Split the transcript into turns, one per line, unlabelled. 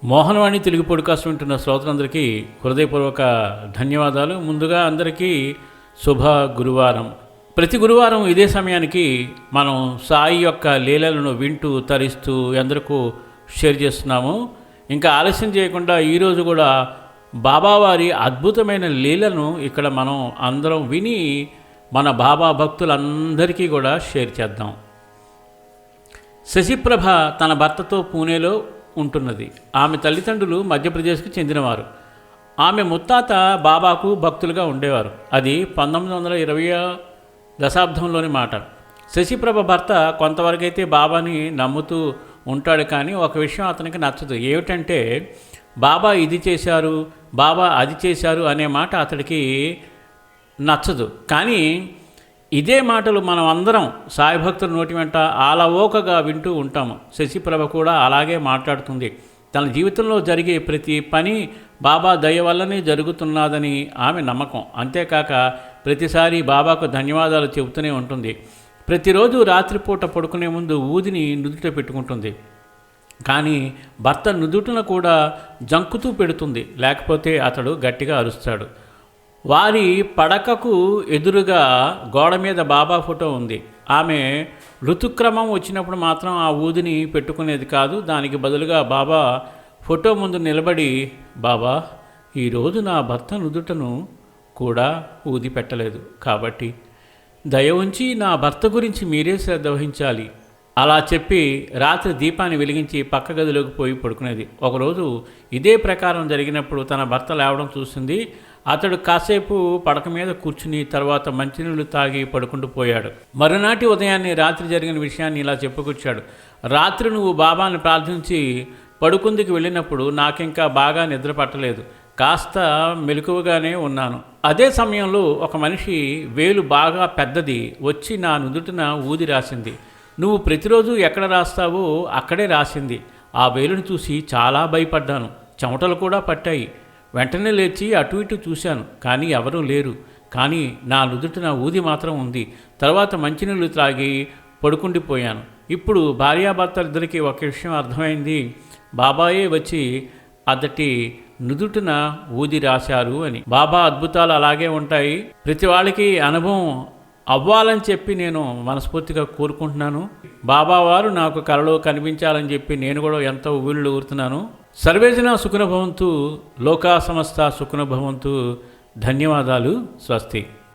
Mohanavani Telugu podcast వింటున్న శ్రోతలందరికీ హృదయపూర్వక ధన్యవాదాలు. ముందుగా అందరికీ శుభ గురువారం. ప్రతి గురువారం ఇదే సమయానికి మనం సాయి యొక్క లీలలను వింటూ తరిస్తూ ఎందరికీ షేర్ చేస్తున్నాము. ఇంకా ఆలస్యం చేయకుండా ఈరోజు కూడా బాబావారి అద్భుతమైన లీలను ఇక్కడ మనం అందరం విని మన బాబా భక్తులందరికీ కూడా షేర్ చేద్దాం. శశిప్రభ తన భర్తతో పూణేలో ఉంటున్నది. ఆమె తల్లిదండ్రులు మధ్యప్రదేశ్కి చెందినవారు. ఆమె ముత్తాత బాబాకు భక్తులుగా ఉండేవారు. అది 1920వ దశాబ్దంలోని మాట. శశిప్రభ భర్త కొంతవరకైతే బాబాని నమ్ముతూ ఉంటాడు, కానీ ఒక విషయం అతనికి నచ్చదు. ఏమిటంటే బాబా ఇది చేశారు, బాబా అది చేశారు అనే మాట అతడికి నచ్చదు. కానీ ఇదే మాటలు మనం అందరం సాయి భక్తుల నోటి వెంట ఆలవోకగా వింటూ ఉంటాము. శశిప్రభ కూడా అలాగే మాట్లాడుతుంది. తన జీవితంలో జరిగే ప్రతి పని బాబా దయ వల్లనే జరుగుతున్నదని ఆమె నమ్మకం. అంతేకాక ప్రతిసారి బాబాకు ధన్యవాదాలు చెబుతూనే ఉంటుంది. ప్రతిరోజు రాత్రిపూట పడుకునే ముందు ఊదిని నుదుట పెట్టుకుంటుంది. కానీ భర్త నుదుటను కూడా జంకుతూ పెడుతుంది, లేకపోతే అతడు గట్టిగా అరుస్తాడు. వారి పడకకు ఎదురుగా గోడ మీద బాబా ఫోటో ఉంది. ఆమె ఋతుక్రమం వచ్చినప్పుడు మాత్రం ఆ ఊదిని పెట్టుకునేది కాదు. దానికి బదులుగా బాబా ఫోటో ముందు నిలబడి, బాబా ఈరోజు నా భర్త నుదుటను కూడా ఊది పెట్టలేదు, కాబట్టి దయ ఉంచి నా భర్త గురించి మీరే శ్రద్ధ వహించాలి అలా చెప్పి రాత్రి దీపాన్ని వెలిగించి పక్క గదిలోకి పోయి పడుకునేది. ఒకరోజు ఇదే ప్రకారం జరిగినప్పుడు తన భర్త లేవడం చూసింది. అతడు కాసేపు పడక మీద కూర్చుని తర్వాత మంచినీళ్ళు తాగి పడుకుంటూ పోయాడు. మరునాటి ఉదయాన్నే రాత్రి జరిగిన విషయాన్ని ఇలా చెప్పుకొచ్చాడు. రాత్రి నువ్వు బాబాని ప్రార్థించి పడుకుందికి వెళ్ళినప్పుడు నాకింకా బాగా నిద్ర పట్టలేదు, కాస్త మెలకువగానే ఉన్నాను. అదే సమయంలో ఒక మనిషి వేలు బాగా పెద్దది వచ్చి నా నుదుటిన ఊది రాసింది. నువ్వు ప్రతిరోజు ఎక్కడ రాస్తావో అక్కడే రాసింది. ఆ వేలును చూసి చాలా భయపడ్డాను, చెమటలు కూడా పట్టాయి. వెంటనే లేచి అటు ఇటు చూశాను, కానీ ఎవరూ లేరు. కానీ నా నుదుటిన ఊది మాత్రం ఉంది. తర్వాత మంచినీళ్ళు త్రాగి పడుకుండిపోయాను. ఇప్పుడు భార్యాభర్తలిద్దరికీ ఒక విషయం అర్థమైంది, బాబాయే వచ్చి అతటి నుదుటిన ఊది రాశారు అని. బాబా అద్భుతాలు అలాగే ఉంటాయి. ప్రతి వాళ్ళకి అనుభవం అవ్వాలని చెప్పి నేను మనస్ఫూర్తిగా కోరుకుంటున్నాను. బాబా వారు నాకు కలలో కనిపించాలని చెప్పి నేను కూడా ఎంతో ఊళ్ళు ఊరుతున్నాను. సర్వేజన సుఖినో భవంతు, లోకా సమస్త సుఖినో భవంతు. ధన్యవాదాలు. స్వస్తి.